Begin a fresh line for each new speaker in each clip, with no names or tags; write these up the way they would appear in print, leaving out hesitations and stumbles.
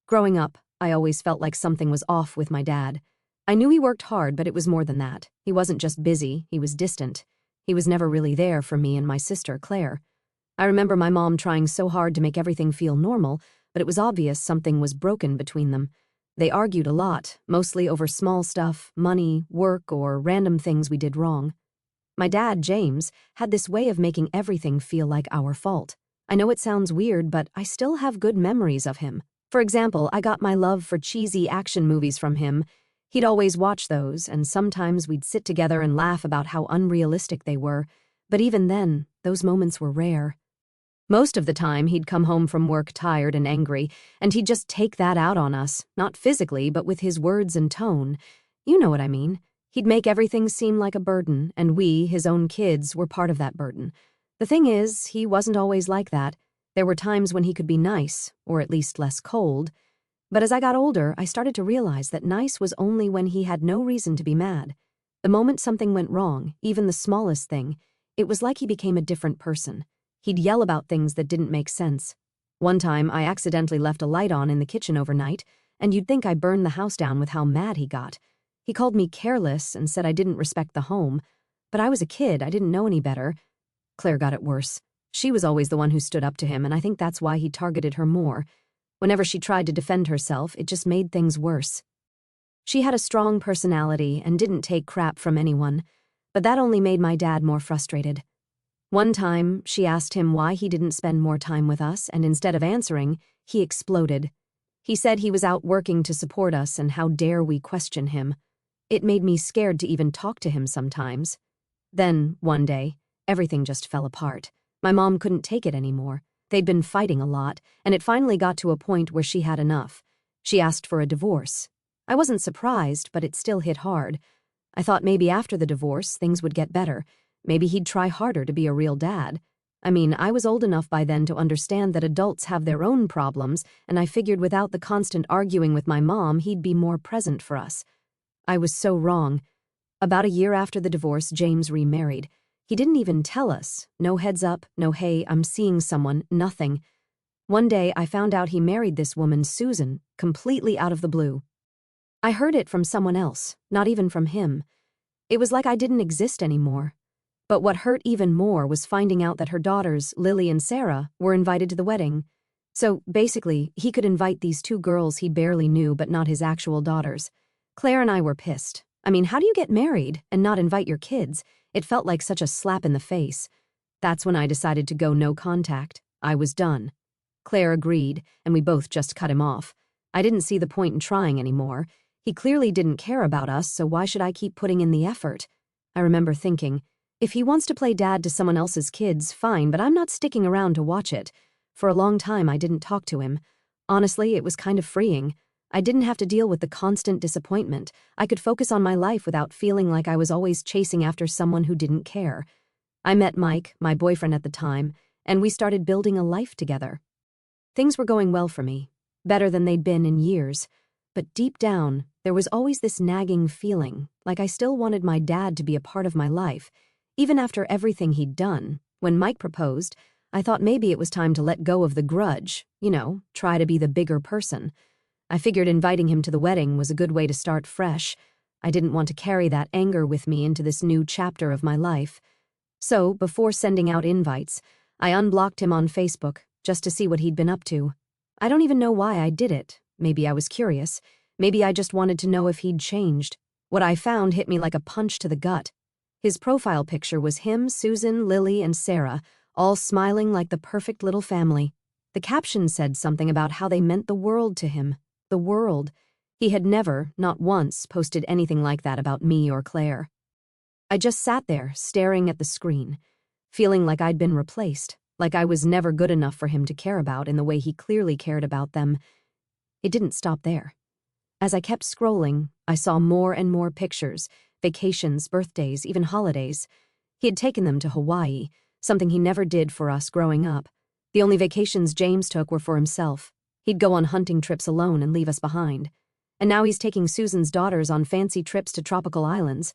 Growing up, I always felt like something was off with my dad. I knew he worked hard, but it was more than that. He wasn't just busy, he was distant. He was never really there for me and my sister, Claire. I remember my mom trying so hard to make everything feel normal, but it was obvious something was broken between them. They argued a lot, mostly over small stuff, money, work, or random things we did wrong. My dad, James, had this way of making everything feel like our fault. I know it sounds weird, but I still have good memories of him. For example, I got my love for cheesy action movies from him. He'd always watch those, and sometimes we'd sit together and laugh about how unrealistic they were. But even then, those moments were rare. Most of the time, he'd come home from work tired and angry, and he'd just take that out on us, not physically, but with his words and tone. You know what I mean. He'd make everything seem like a burden, and we, his own kids, were part of that burden. The thing is, he wasn't always like that. There were times when he could be nice, or at least less cold. But as I got older, I started to realize that nice was only when he had no reason to be mad. The moment something went wrong, even the smallest thing, it was like he became a different person. He'd yell about things that didn't make sense. One time, I accidentally left a light on in the kitchen overnight, and you'd think I burned the house down with how mad he got. He called me careless and said I didn't respect the home. But I was a kid, I didn't know any better. Claire got it worse. She was always the one who stood up to him, and I think that's why he targeted her more. Whenever she tried to defend herself, it just made things worse. She had a strong personality and didn't take crap from anyone, but that only made my dad more frustrated. One time, she asked him why he didn't spend more time with us, and instead of answering, he exploded. He said he was out working to support us, and how dare we question him. It made me scared to even talk to him sometimes. Then, one day, everything just fell apart. My mom couldn't take it anymore. They'd been fighting a lot, and it finally got to a point where she had enough. She asked for a divorce. I wasn't surprised, but it still hit hard. I thought maybe after the divorce, things would get better. Maybe he'd try harder to be a real dad. I mean, I was old enough by then to understand that adults have their own problems, and I figured without the constant arguing with my mom, he'd be more present for us. I was so wrong. About a year after the divorce, James remarried. He didn't even tell us. No heads up, no hey, I'm seeing someone, nothing. One day, I found out he married this woman, Susan, completely out of the blue. I heard it from someone else, not even from him. It was like I didn't exist anymore. But what hurt even more was finding out that her daughters, Lily and Sarah, were invited to the wedding. So, basically, he could invite these two girls he barely knew but not his actual daughters. Claire and I were pissed. I mean, how do you get married and not invite your kids? It felt like such a slap in the face. That's when I decided to go no contact. I was done. Claire agreed, and we both just cut him off. I didn't see the point in trying anymore. He clearly didn't care about us, so why should I keep putting in the effort? I remember thinking, if he wants to play dad to someone else's kids, fine, but I'm not sticking around to watch it. For a long time, I didn't talk to him. Honestly, it was kind of freeing. I didn't have to deal with the constant disappointment. I could focus on my life without feeling like I was always chasing after someone who didn't care. I met Mike, my boyfriend at the time, and we started building a life together. Things were going well for me, better than they'd been in years. But deep down, there was always this nagging feeling, like I still wanted my dad to be a part of my life. Even after everything he'd done, when Mike proposed, I thought maybe it was time to let go of the grudge, try to be the bigger person. I figured inviting him to the wedding was a good way to start fresh. I didn't want to carry that anger with me into this new chapter of my life. So, before sending out invites, I unblocked him on Facebook just to see what he'd been up to. I don't even know why I did it. Maybe I was curious. Maybe I just wanted to know if he'd changed. What I found hit me like a punch to the gut. His profile picture was him, Susan, Lily, and Sarah, all smiling like the perfect little family. The caption said something about how they meant the world to him. The world. He had never, not once, posted anything like that about me or Claire. I just sat there, staring at the screen, feeling like I'd been replaced, like I was never good enough for him to care about in the way he clearly cared about them. It didn't stop there. As I kept scrolling, I saw more and more pictures, vacations, birthdays, even holidays. He had taken them to Hawaii, something he never did for us growing up. The only vacations James took were for himself. He'd go on hunting trips alone and leave us behind. And now he's taking Susan's daughters on fancy trips to tropical islands.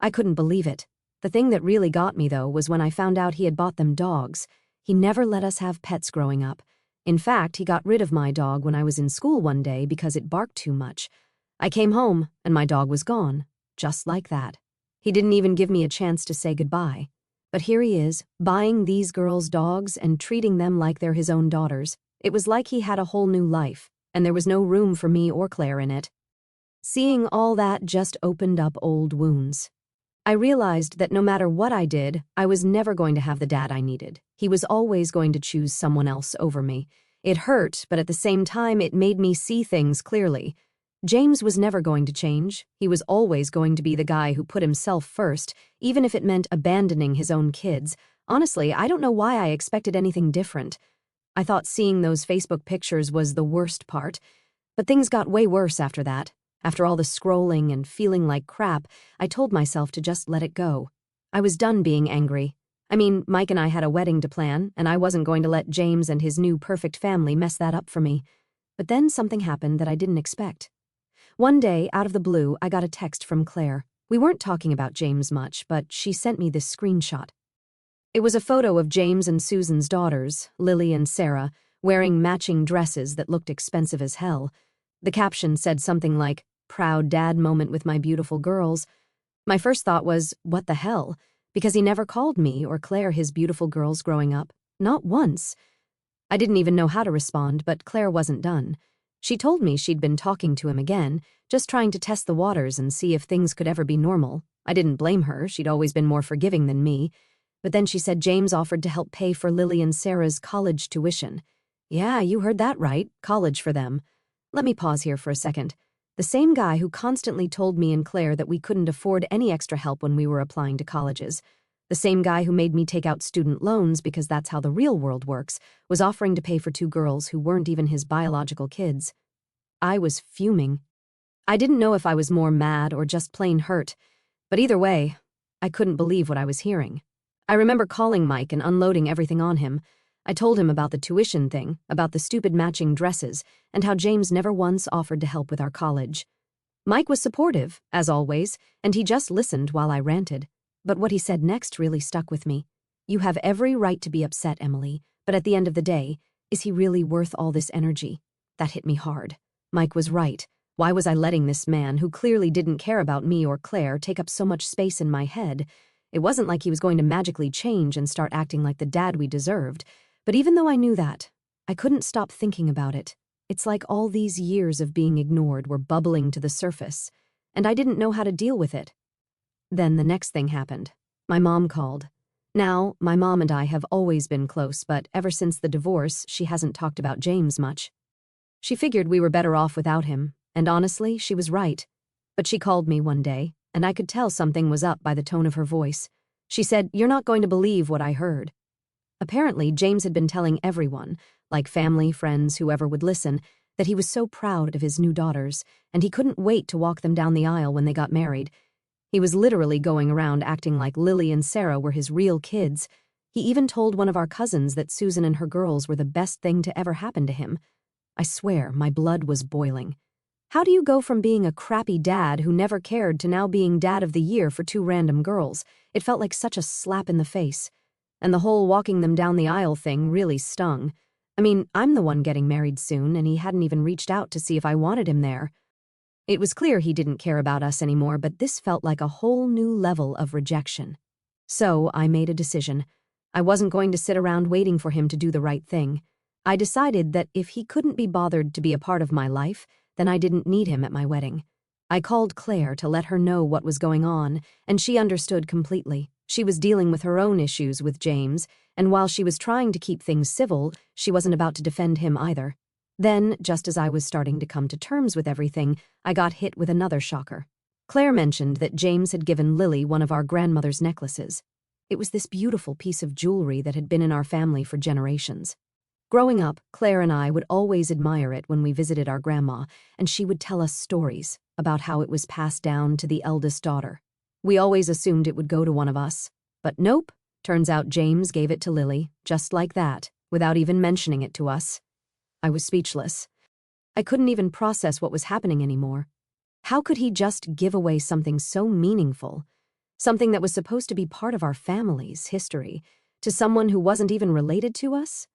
I couldn't believe it. The thing that really got me, though, was when I found out he had bought them dogs. He never let us have pets growing up. In fact, he got rid of my dog when I was in school one day because it barked too much. I came home, and my dog was gone. Just like that. He didn't even give me a chance to say goodbye. But here he is, buying these girls' dogs and treating them like they're his own daughters. It was like he had a whole new life, and there was no room for me or Claire in it. Seeing all that just opened up old wounds. I realized that no matter what I did, I was never going to have the dad I needed. He was always going to choose someone else over me. It hurt, but at the same time, it made me see things clearly. James was never going to change. He was always going to be the guy who put himself first, even if it meant abandoning his own kids. Honestly, I don't know why I expected anything different. I thought seeing those Facebook pictures was the worst part, but things got way worse after that. After all the scrolling and feeling like crap, I told myself to just let it go. I was done being angry. I mean, Mike and I had a wedding to plan, and I wasn't going to let James and his new perfect family mess that up for me. But then something happened that I didn't expect. One day, out of the blue, I got a text from Claire. We weren't talking about James much, but she sent me this screenshot. It was a photo of James and Susan's daughters, Lily and Sarah, wearing matching dresses that looked expensive as hell. The caption said something like, "Proud dad moment with my beautiful girls." My first thought was, what the hell? Because he never called me or Claire his beautiful girls growing up. Not once. I didn't even know how to respond, but Claire wasn't done. She told me she'd been talking to him again, just trying to test the waters and see if things could ever be normal. I didn't blame her, she'd always been more forgiving than me. But then she said James offered to help pay for Lily and Sarah's college tuition. Yeah, you heard that right, college for them. Let me pause here for a second. The same guy who constantly told me and Claire that we couldn't afford any extra help when we were applying to colleges. The same guy who made me take out student loans because that's how the real world works, was offering to pay for two girls who weren't even his biological kids. I was fuming. I didn't know if I was more mad or just plain hurt, but either way, I couldn't believe what I was hearing. I remember calling Mike and unloading everything on him. I told him about the tuition thing, about the stupid matching dresses, and how James never once offered to help with our college. Mike was supportive, as always, and he just listened while I ranted. But what he said next really stuck with me. You have every right to be upset, Emily, but at the end of the day, is he really worth all this energy? That hit me hard. Mike was right. Why was I letting this man, who clearly didn't care about me or Claire, take up so much space in my head? It wasn't like he was going to magically change and start acting like the dad we deserved. But even though I knew that, I couldn't stop thinking about it. It's like all these years of being ignored were bubbling to the surface, and I didn't know how to deal with it. Then the next thing happened. My mom called. Now, my mom and I have always been close, but ever since the divorce, she hasn't talked about James much. She figured we were better off without him, and honestly, she was right. But she called me one day, and I could tell something was up by the tone of her voice. She said, "You're not going to believe what I heard." Apparently, James had been telling everyone, like family, friends, whoever would listen, that he was so proud of his new daughters, and he couldn't wait to walk them down the aisle when they got married. He was literally going around acting like Lily and Sarah were his real kids. He even told one of our cousins that Susan and her girls were the best thing to ever happen to him. I swear, my blood was boiling. How do you go from being a crappy dad who never cared to now being dad of the year for two random girls? It felt like such a slap in the face. And the whole walking them down the aisle thing really stung. I mean, I'm the one getting married soon, and he hadn't even reached out to see if I wanted him there. It was clear he didn't care about us anymore, but this felt like a whole new level of rejection. So I made a decision. I wasn't going to sit around waiting for him to do the right thing. I decided that if he couldn't be bothered to be a part of my life, then I didn't need him at my wedding. I called Claire to let her know what was going on, and she understood completely. She was dealing with her own issues with James, and while she was trying to keep things civil, she wasn't about to defend him either. Then, just as I was starting to come to terms with everything, I got hit with another shocker. Claire mentioned that James had given Lily one of our grandmother's necklaces. It was this beautiful piece of jewelry that had been in our family for generations. Growing up, Claire and I would always admire it when we visited our grandma, and she would tell us stories about how it was passed down to the eldest daughter. We always assumed it would go to one of us. But nope, turns out James gave it to Lily, just like that, without even mentioning it to us. I was speechless. I couldn't even process what was happening anymore. How could he just give away something so meaningful, something that was supposed to be part of our family's history, to someone who wasn't even related to us?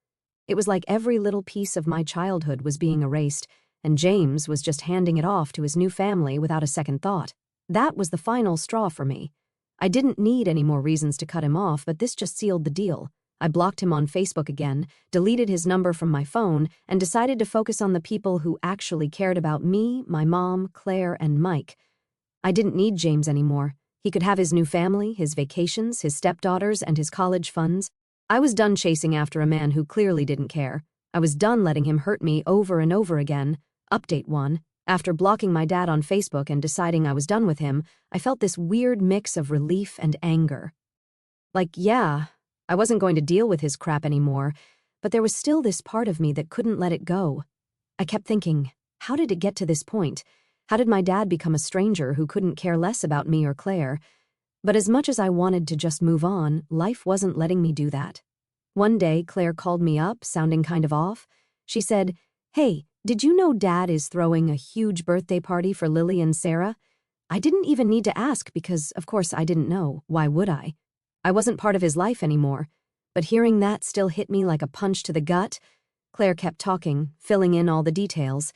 It was like every little piece of my childhood was being erased, and James was just handing it off to his new family without a second thought. That was the final straw for me. I didn't need any more reasons to cut him off, but this just sealed the deal. I blocked him on Facebook again, deleted his number from my phone, and decided to focus on the people who actually cared about me, my mom, Claire, and Mike. I didn't need James anymore. He could have his new family, his vacations, his stepdaughters, and his college funds. I was done chasing after a man who clearly didn't care. I was done letting him hurt me over and over again. Update 1. After blocking my dad on Facebook and deciding I was done with him, I felt this weird mix of relief and anger. Yeah, I wasn't going to deal with his crap anymore, but there was still this part of me that couldn't let it go. I kept thinking, how did it get to this point? How did my dad become a stranger who couldn't care less about me or Claire? But as much as I wanted to just move on, life wasn't letting me do that. One day, Claire called me up, sounding kind of off. She said, "Hey, did you know Dad is throwing a huge birthday party for Lily and Sarah?" I didn't even need to ask because, of course, I didn't know. Why would I? I wasn't part of his life anymore. But hearing that still hit me like a punch to the gut. Claire kept talking, filling in all the details.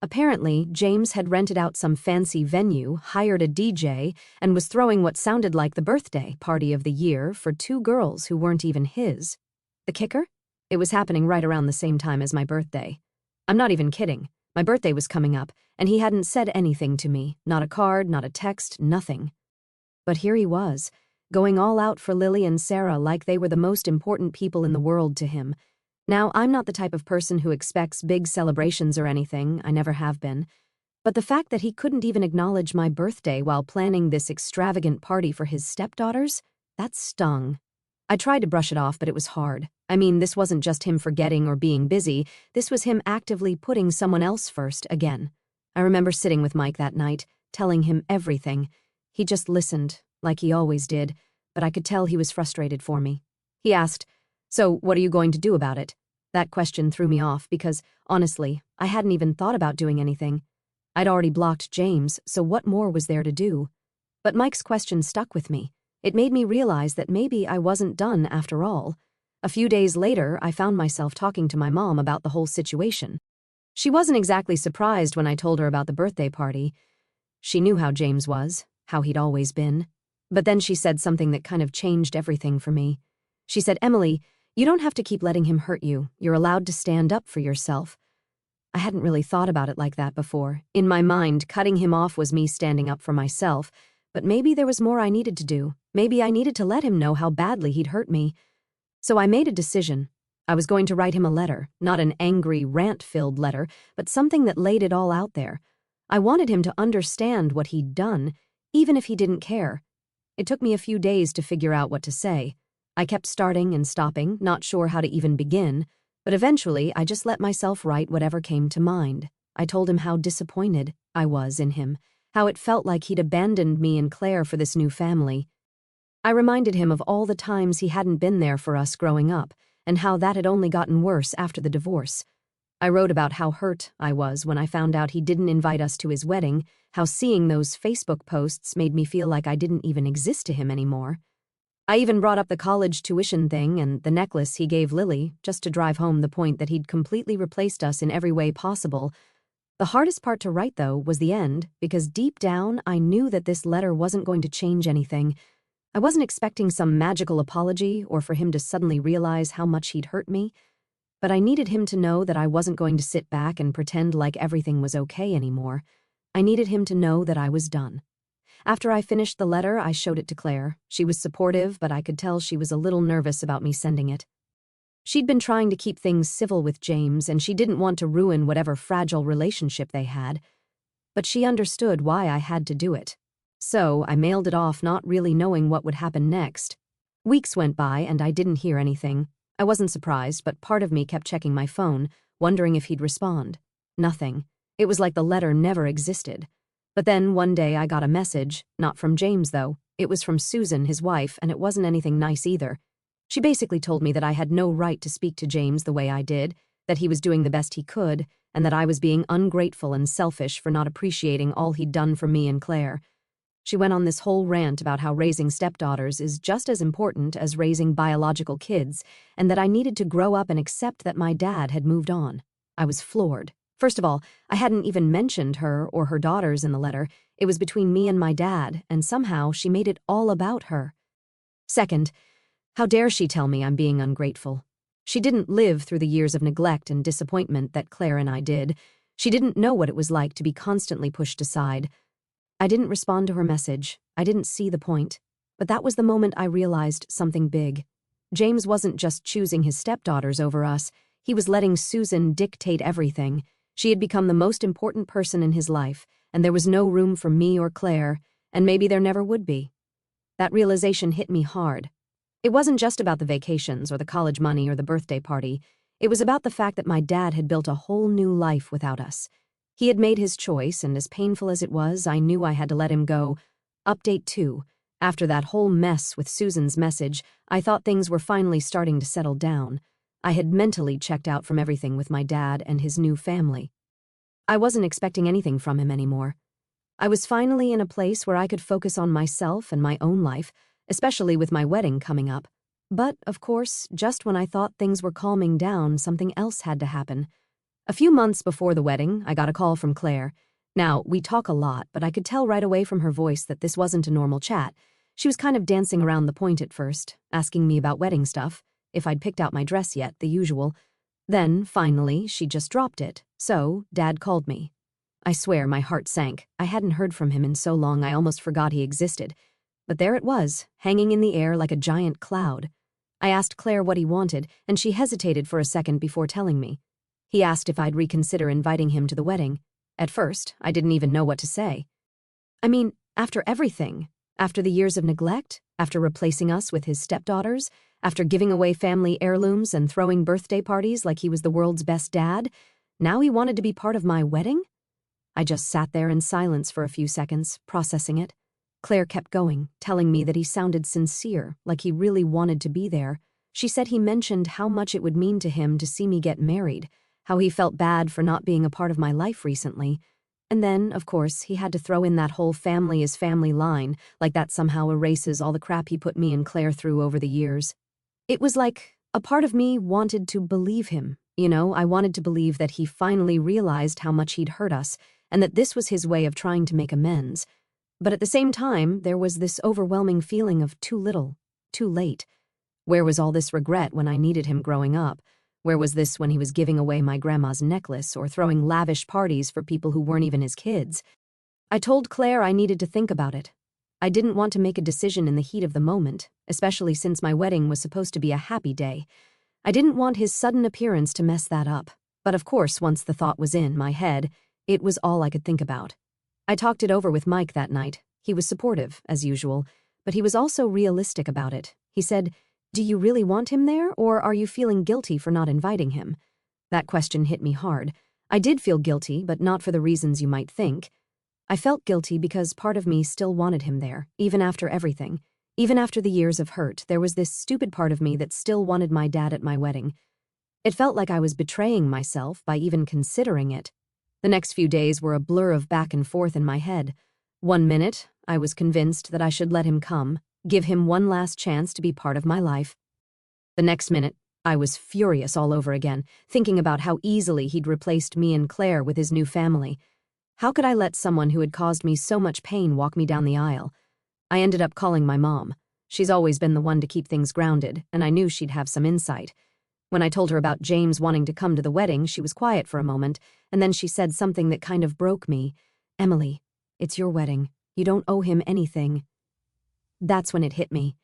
Apparently, James had rented out some fancy venue, hired a DJ, and was throwing what sounded like the birthday party of the year for 2 girls who weren't even his. The kicker? It was happening right around the same time as my birthday. I'm not even kidding. My birthday was coming up, and he hadn't said anything to me, not a card, not a text, nothing. But here he was, going all out for Lily and Sarah like they were the most important people in the world to him. Now, I'm not the type of person who expects big celebrations or anything, I never have been. But the fact that he couldn't even acknowledge my birthday while planning this extravagant party for his stepdaughters, that stung. I tried to brush it off, but it was hard. I mean, this wasn't just him forgetting or being busy, this was him actively putting someone else first again. I remember sitting with Mike that night, telling him everything. He just listened, like he always did, but I could tell he was frustrated for me. He asked, "So, what are you going to do about it?" That question threw me off because, honestly, I hadn't even thought about doing anything. I'd already blocked James, so what more was there to do? But Mike's question stuck with me. It made me realize that maybe I wasn't done after all. A few days later, I found myself talking to my mom about the whole situation. She wasn't exactly surprised when I told her about the birthday party. She knew how James was, how he'd always been. But then she said something that kind of changed everything for me. She said, "Emily, you don't have to keep letting him hurt you. You're allowed to stand up for yourself." I hadn't really thought about it like that before. In my mind, cutting him off was me standing up for myself. But maybe there was more I needed to do. Maybe I needed to let him know how badly he'd hurt me. So I made a decision. I was going to write him a letter, not an angry, rant-filled letter, but something that laid it all out there. I wanted him to understand what he'd done, even if he didn't care. It took me a few days to figure out what to say. I kept starting and stopping, not sure how to even begin, but eventually I just let myself write whatever came to mind. I told him how disappointed I was in him, how it felt like he'd abandoned me and Claire for this new family. I reminded him of all the times he hadn't been there for us growing up, and how that had only gotten worse after the divorce. I wrote about how hurt I was when I found out he didn't invite us to his wedding, how seeing those Facebook posts made me feel like I didn't even exist to him anymore. I even brought up the college tuition thing and the necklace he gave Lily, just to drive home the point that he'd completely replaced us in every way possible. The hardest part to write, though, was the end, because deep down I knew that this letter wasn't going to change anything. I wasn't expecting some magical apology or for him to suddenly realize how much he'd hurt me, but I needed him to know that I wasn't going to sit back and pretend like everything was okay anymore. I needed him to know that I was done. After I finished the letter, I showed it to Claire. She was supportive, but I could tell she was a little nervous about me sending it. She'd been trying to keep things civil with James, and she didn't want to ruin whatever fragile relationship they had. But she understood why I had to do it. So I mailed it off, not really knowing what would happen next. Weeks went by, and I didn't hear anything. I wasn't surprised, but part of me kept checking my phone, wondering if he'd respond. Nothing. It was like the letter never existed. But then one day I got a message, not from James though. It was from Susan, his wife, and it wasn't anything nice either. She basically told me that I had no right to speak to James the way I did, that he was doing the best he could, and that I was being ungrateful and selfish for not appreciating all he'd done for me and Claire. She went on this whole rant about how raising stepdaughters is just as important as raising biological kids, and that I needed to grow up and accept that my dad had moved on. I was floored. First of all, I hadn't even mentioned her or her daughters in the letter. It was between me and my dad, and somehow she made it all about her. Second, how dare she tell me I'm being ungrateful? She didn't live through the years of neglect and disappointment that Claire and I did. She didn't know what it was like to be constantly pushed aside. I didn't respond to her message. I didn't see the point. But that was the moment I realized something big. James wasn't just choosing his stepdaughters over us. He was letting Susan dictate everything. She had become the most important person in his life, and there was no room for me or Claire, and maybe there never would be. That realization hit me hard. It wasn't just about the vacations or the college money or the birthday party. It was about the fact that my dad had built a whole new life without us. He had made his choice, and as painful as it was, I knew I had to let him go. Update 2. After that whole mess with Susan's message, I thought things were finally starting to settle down. I had mentally checked out from everything with my dad and his new family. I wasn't expecting anything from him anymore. I was finally in a place where I could focus on myself and my own life, especially with my wedding coming up. But, of course, just when I thought things were calming down, something else had to happen. A few months before the wedding, I got a call from Claire. Now, we talk a lot, but I could tell right away from her voice that this wasn't a normal chat. She was kind of dancing around the point at first, asking me about wedding stuff, if I'd picked out my dress yet, the usual. Then, finally, she just dropped it. So, Dad called me. I swear my heart sank. I hadn't heard from him in so long I almost forgot he existed. But there it was, hanging in the air like a giant cloud. I asked Claire what he wanted, and she hesitated for a second before telling me. He asked if I'd reconsider inviting him to the wedding. At first, I didn't even know what to say. I mean, after everything, after the years of neglect, after replacing us with his stepdaughters, after giving away family heirlooms and throwing birthday parties like he was the world's best dad, now he wanted to be part of my wedding? I just sat there in silence for a few seconds, processing it. Claire kept going, telling me that he sounded sincere, like he really wanted to be there. She said he mentioned how much it would mean to him to see me get married, how he felt bad for not being a part of my life recently. And then, of course, he had to throw in that whole family is family line, like that somehow erases all the crap he put me and Claire through over the years. It was like a part of me wanted to believe him. I wanted to believe that he finally realized how much he'd hurt us, and that this was his way of trying to make amends. But at the same time, there was this overwhelming feeling of too little, too late. Where was all this regret when I needed him growing up? Where was this when he was giving away my grandma's necklace or throwing lavish parties for people who weren't even his kids? I told Claire I needed to think about it. I didn't want to make a decision in the heat of the moment, especially since my wedding was supposed to be a happy day. I didn't want his sudden appearance to mess that up. But of course, once the thought was in my head, it was all I could think about. I talked it over with Mike that night. He was supportive, as usual, but he was also realistic about it. He said, "Do you really want him there, or are you feeling guilty for not inviting him?" That question hit me hard. I did feel guilty, but not for the reasons you might think. I felt guilty because part of me still wanted him there, even after everything. Even after the years of hurt, there was this stupid part of me that still wanted my dad at my wedding. It felt like I was betraying myself by even considering it. The next few days were a blur of back and forth in my head. One minute, I was convinced that I should let him come, give him one last chance to be part of my life. The next minute, I was furious all over again, thinking about how easily he'd replaced me and Claire with his new family. How could I let someone who had caused me so much pain walk me down the aisle? I ended up calling my mom. She's always been the one to keep things grounded, and I knew she'd have some insight. When I told her about James wanting to come to the wedding, she was quiet for a moment, and then she said something that kind of broke me. "Emily, it's your wedding. You don't owe him anything." That's when it hit me.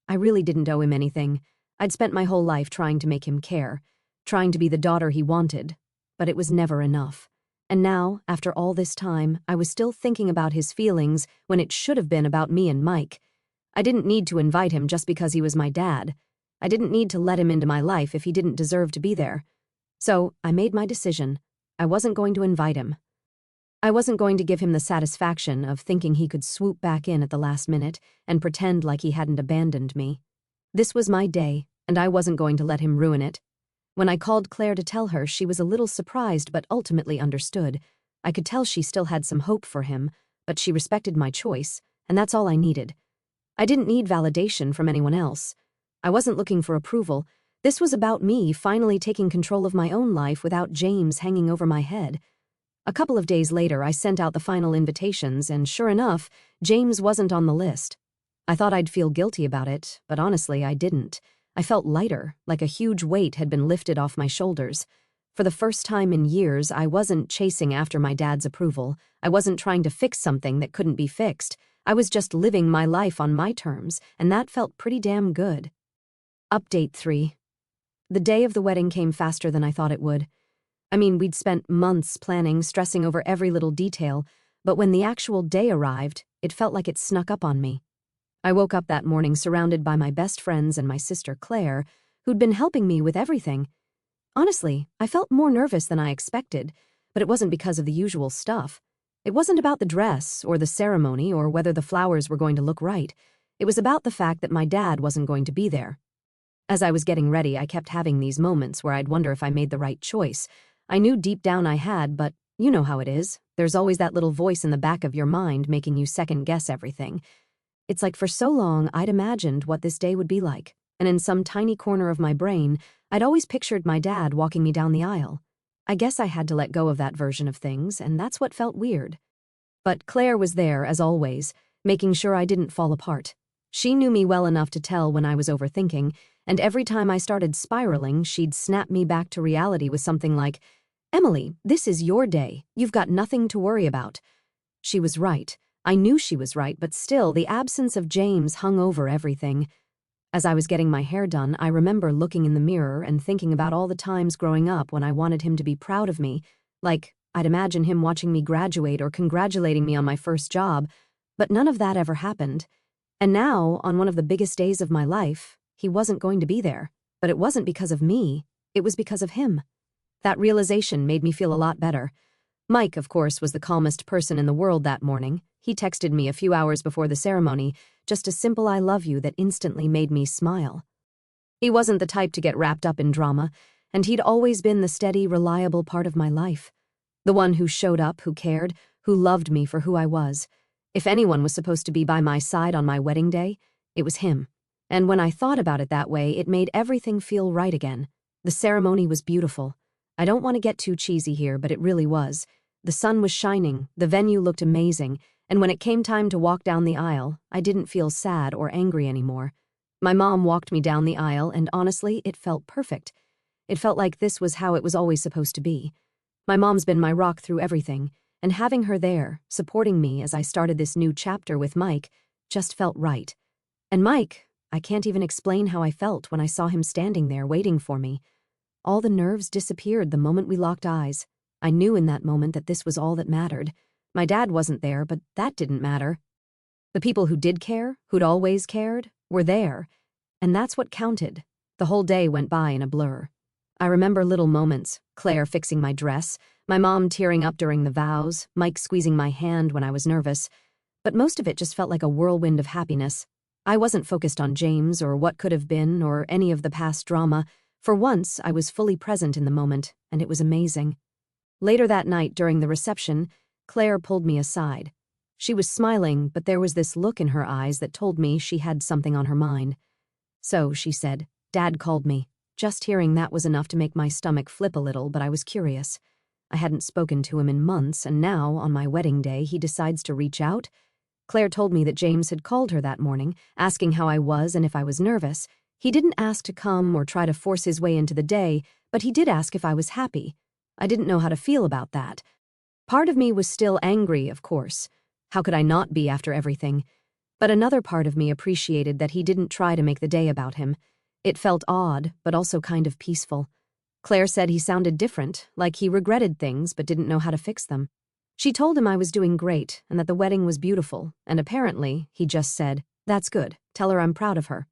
I really didn't owe him anything. I'd spent my whole life trying to make him care, trying to be the daughter he wanted, but it was never enough. And now, after all this time, I was still thinking about his feelings when it should have been about me and Mike. I didn't need to invite him just because he was my dad. I didn't need to let him into my life if he didn't deserve to be there. So I made my decision. I wasn't going to invite him. I wasn't going to give him the satisfaction of thinking he could swoop back in at the last minute and pretend like he hadn't abandoned me. This was my day, and I wasn't going to let him ruin it. When I called Claire to tell her, she was a little surprised but ultimately understood. I could tell she still had some hope for him, but she respected my choice. and that's all I needed. I didn't need validation from anyone else. I wasn't looking for approval. This was about me finally taking control of my own life without James hanging over my head. A couple of days later, I sent out the final invitations, and sure enough, James wasn't on the list. I thought I'd feel guilty about it, but honestly, I didn't. I felt lighter, like a huge weight had been lifted off my shoulders. For the first time in years, I wasn't chasing after my dad's approval. I wasn't trying to fix something that couldn't be fixed. I was just living my life on my terms, and that felt pretty damn good. Update 3. The day of the wedding came faster than I thought it would. I mean, we'd spent months planning, stressing over every little detail, but when the actual day arrived, it felt like it snuck up on me. I woke up that morning surrounded by my best friends and my sister Claire, who'd been helping me with everything. Honestly, I felt more nervous than I expected, but it wasn't because of the usual stuff. It wasn't about the dress or the ceremony or whether the flowers were going to look right. It was about the fact that my dad wasn't going to be there. As I was getting ready, I kept having these moments where I'd wonder if I made the right choice. I knew deep down I had, but you know how it is. There's always that little voice in the back of your mind making you second-guess everything. It's like for so long I'd imagined what this day would be like, and in some tiny corner of my brain, I'd always pictured my dad walking me down the aisle. I guess I had to let go of that version of things, and that's what felt weird. But Claire was there, as always, making sure I didn't fall apart. She knew me well enough to tell when I was overthinking, and every time I started spiraling, she'd snap me back to reality with something like, "Emily, this is your day. You've got nothing to worry about." She was right. I knew she was right, but still, the absence of James hung over everything. As I was getting my hair done, I remember looking in the mirror and thinking about all the times growing up when I wanted him to be proud of me. Like, I'd imagine him watching me graduate or congratulating me on my first job, but none of that ever happened. And now, on one of the biggest days of my life, he wasn't going to be there. But it wasn't because of me, it was because of him. That realization made me feel a lot better. Mike, of course, was the calmest person in the world that morning. He texted me a few hours before the ceremony, just a simple "I love you" that instantly made me smile. He wasn't the type to get wrapped up in drama, and he'd always been the steady, reliable part of my life. The one who showed up, who cared, who loved me for who I was. If anyone was supposed to be by my side on my wedding day, it was him. And when I thought about it that way, it made everything feel right again. The ceremony was beautiful. I don't want to get too cheesy here, but it really was. The sun was shining, the venue looked amazing, and when it came time to walk down the aisle, I didn't feel sad or angry anymore. My mom walked me down the aisle, and honestly, it felt perfect. It felt like this was how it was always supposed to be. My mom's been my rock through everything, and having her there, supporting me as I started this new chapter with Mike, just felt right. And Mike, I can't even explain how I felt when I saw him standing there waiting for me. All the nerves disappeared the moment we locked eyes. I knew in that moment that this was all that mattered. My dad wasn't there, but that didn't matter. The people who did care, who'd always cared, were there. And that's what counted. The whole day went by in a blur. I remember little moments, Claire fixing my dress, my mom tearing up during the vows, Mike squeezing my hand when I was nervous. But most of it just felt like a whirlwind of happiness. I wasn't focused on James or what could have been or any of the past drama. For once, I was fully present in the moment, and it was amazing. Later that night, during the reception, Claire pulled me aside. She was smiling, but there was this look in her eyes that told me she had something on her mind. "So," she said, "Dad called me." Just hearing that was enough to make my stomach flip a little, but I was curious. I hadn't spoken to him in months, and now, on my wedding day, he decides to reach out. Claire told me that James had called her that morning, asking how I was and if I was nervous. He didn't ask to come or try to force his way into the day, but he did ask if I was happy. I didn't know how to feel about that. Part of me was still angry, of course. How could I not be after everything? But another part of me appreciated that he didn't try to make the day about him. It felt odd, but also kind of peaceful. Claire said he sounded different, like he regretted things but didn't know how to fix them. She told him I was doing great and that the wedding was beautiful, and apparently, he just said, "That's good. Tell her I'm proud of her."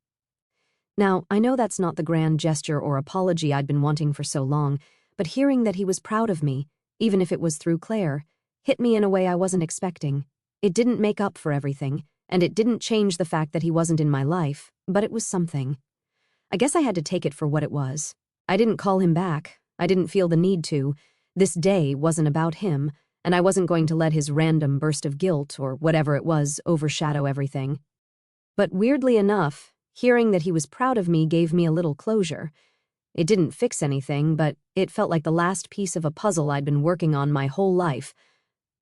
Now, I know that's not the grand gesture or apology I'd been wanting for so long, but hearing that he was proud of me, even if it was through Claire, hit me in a way I wasn't expecting. It didn't make up for everything, and it didn't change the fact that he wasn't in my life, but it was something. I guess I had to take it for what it was. I didn't call him back. I didn't feel the need to. This day wasn't about him, and I wasn't going to let his random burst of guilt, or whatever it was, overshadow everything. But weirdly enough, hearing that he was proud of me gave me a little closure. It didn't fix anything, but it felt like the last piece of a puzzle I'd been working on my whole life.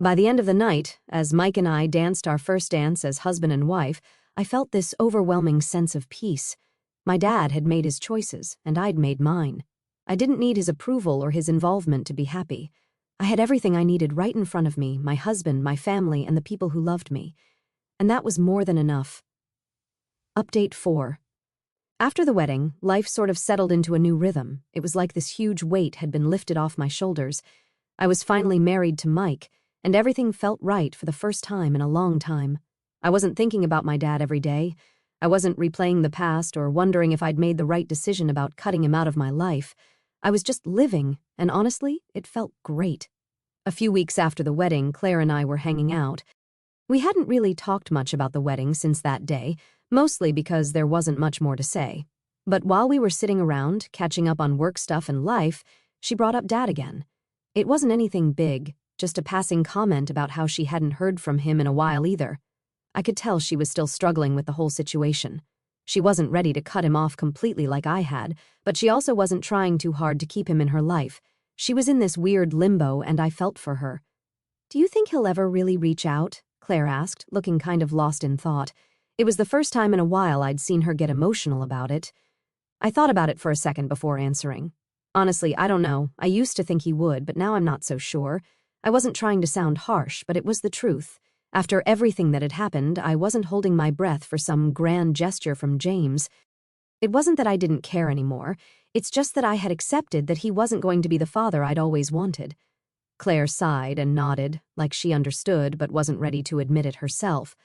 By the end of the night, as Mike and I danced our first dance as husband and wife, I felt this overwhelming sense of peace. My dad had made his choices, and I'd made mine. I didn't need his approval or his involvement to be happy. I had everything I needed right in front of me, my husband, my family, and the people who loved me. And that was more than enough. Update 4. After the wedding, life sort of settled into a new rhythm. It was like this huge weight had been lifted off my shoulders. I was finally married to Mike, and everything felt right for the first time in a long time. I wasn't thinking about my dad every day. I wasn't replaying the past or wondering if I'd made the right decision about cutting him out of my life. I was just living, and honestly, it felt great. A few weeks after the wedding, Claire and I were hanging out. We hadn't really talked much about the wedding since that day, mostly because there wasn't much more to say. But while we were sitting around, catching up on work stuff and life, she brought up Dad again. It wasn't anything big, just a passing comment about how she hadn't heard from him in a while either. I could tell she was still struggling with the whole situation. She wasn't ready to cut him off completely like I had, but she also wasn't trying too hard to keep him in her life. She was in this weird limbo, and I felt for her. "Do you think he'll ever really reach out?" Claire asked, looking kind of lost in thought. It was the first time in a while I'd seen her get emotional about it. I thought about it for a second before answering. Honestly, I don't know. I used to think he would, but now I'm not so sure. I wasn't trying to sound harsh, but it was the truth. After everything that had happened, I wasn't holding my breath for some grand gesture from James. It wasn't that I didn't care anymore. It's just that I had accepted that he wasn't going to be the father I'd always wanted. Claire sighed and nodded, like she understood but wasn't ready to admit it herself.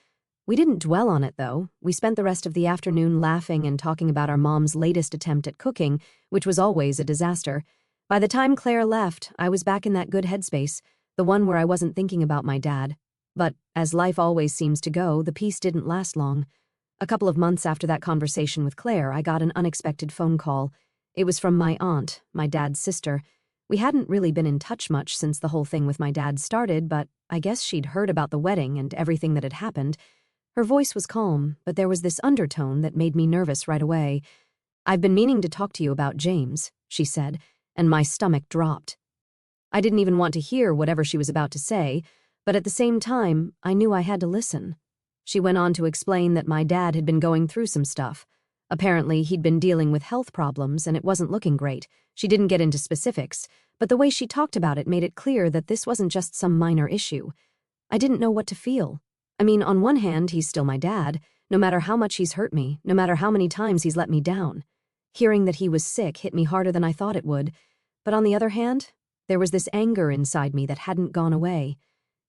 We didn't dwell on it, though. We spent the rest of the afternoon laughing and talking about our mom's latest attempt at cooking, which was always a disaster. By the time Claire left, I was back in that good headspace, the one where I wasn't thinking about my dad. But, as life always seems to go, the peace didn't last long. A couple of months after that conversation with Claire, I got an unexpected phone call. It was from my aunt, my dad's sister. We hadn't really been in touch much since the whole thing with my dad started, but I guess she'd heard about the wedding and everything that had happened. Her voice was calm, but there was this undertone that made me nervous right away. "I've been meaning to talk to you about James," she said, and my stomach dropped. I didn't even want to hear whatever she was about to say, but at the same time, I knew I had to listen. She went on to explain that my dad had been going through some stuff. Apparently, he'd been dealing with health problems and it wasn't looking great. She didn't get into specifics, but the way she talked about it made it clear that this wasn't just some minor issue. I didn't know what to feel. I mean, on one hand, he's still my dad, no matter how much he's hurt me, no matter how many times he's let me down. Hearing that he was sick hit me harder than I thought it would. But on the other hand, there was this anger inside me that hadn't gone away.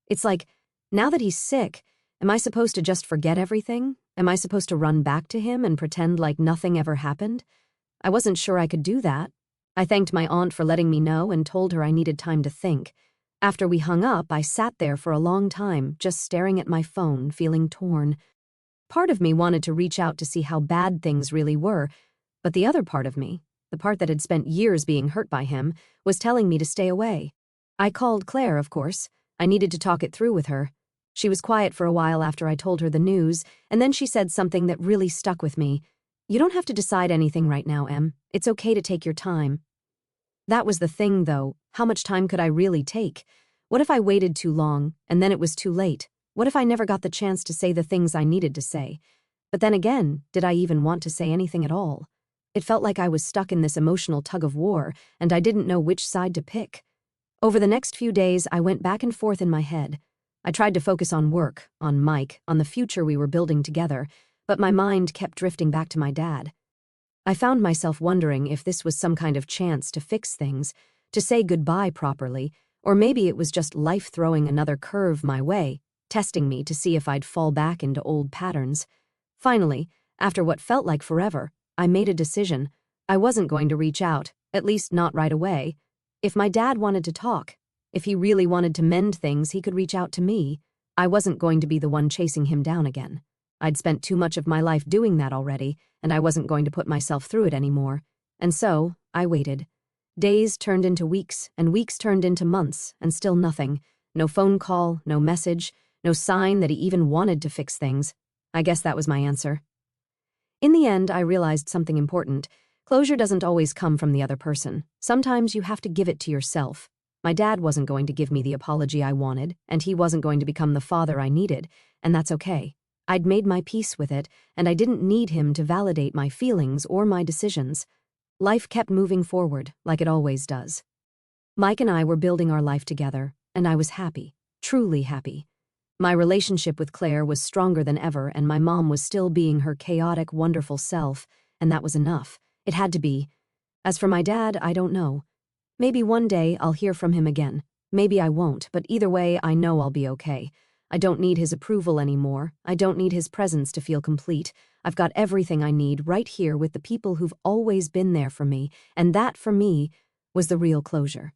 It's like, now that he's sick, am I supposed to just forget everything? Am I supposed to run back to him and pretend like nothing ever happened? I wasn't sure I could do that. I thanked my aunt for letting me know and told her I needed time to think. After we hung up, I sat there for a long time, just staring at my phone, feeling torn. Part of me wanted to reach out to see how bad things really were, but the other part of me, the part that had spent years being hurt by him, was telling me to stay away. I called Claire, of course. I needed to talk it through with her. She was quiet for a while after I told her the news, and then she said something that really stuck with me. "You don't have to decide anything right now, Em. It's okay to take your time." That was the thing, though. How much time could I really take? What if I waited too long, and then it was too late? What if I never got the chance to say the things I needed to say? But then again, did I even want to say anything at all? It felt like I was stuck in this emotional tug-of-war, and I didn't know which side to pick. Over the next few days, I went back and forth in my head. I tried to focus on work, on Mike, on the future we were building together, but my mind kept drifting back to my dad. I found myself wondering if this was some kind of chance to fix things, to say goodbye properly, or maybe it was just life throwing another curve my way, testing me to see if I'd fall back into old patterns. Finally, after what felt like forever, I made a decision. I wasn't going to reach out, at least not right away. If my dad wanted to talk, if he really wanted to mend things, he could reach out to me. I wasn't going to be the one chasing him down again. I'd spent too much of my life doing that already, and I wasn't going to put myself through it anymore. And so, I waited. Days turned into weeks, and weeks turned into months, and still nothing. No phone call, no message, no sign that he even wanted to fix things. I guess that was my answer. In the end, I realized something important. Closure doesn't always come from the other person. Sometimes you have to give it to yourself. My dad wasn't going to give me the apology I wanted, and he wasn't going to become the father I needed, and that's okay. I'd made my peace with it, and I didn't need him to validate my feelings or my decisions. Life kept moving forward, like it always does. Mike and I were building our life together, and I was happy, truly happy. My relationship with Claire was stronger than ever, and my mom was still being her chaotic, wonderful self, and that was enough. It had to be. As for my dad, I don't know. Maybe one day I'll hear from him again. Maybe I won't, but either way, I know I'll be okay. I don't need his approval anymore. I don't need his presence to feel complete. I've got everything I need right here with the people who've always been there for me, and that, for me, was the real closure.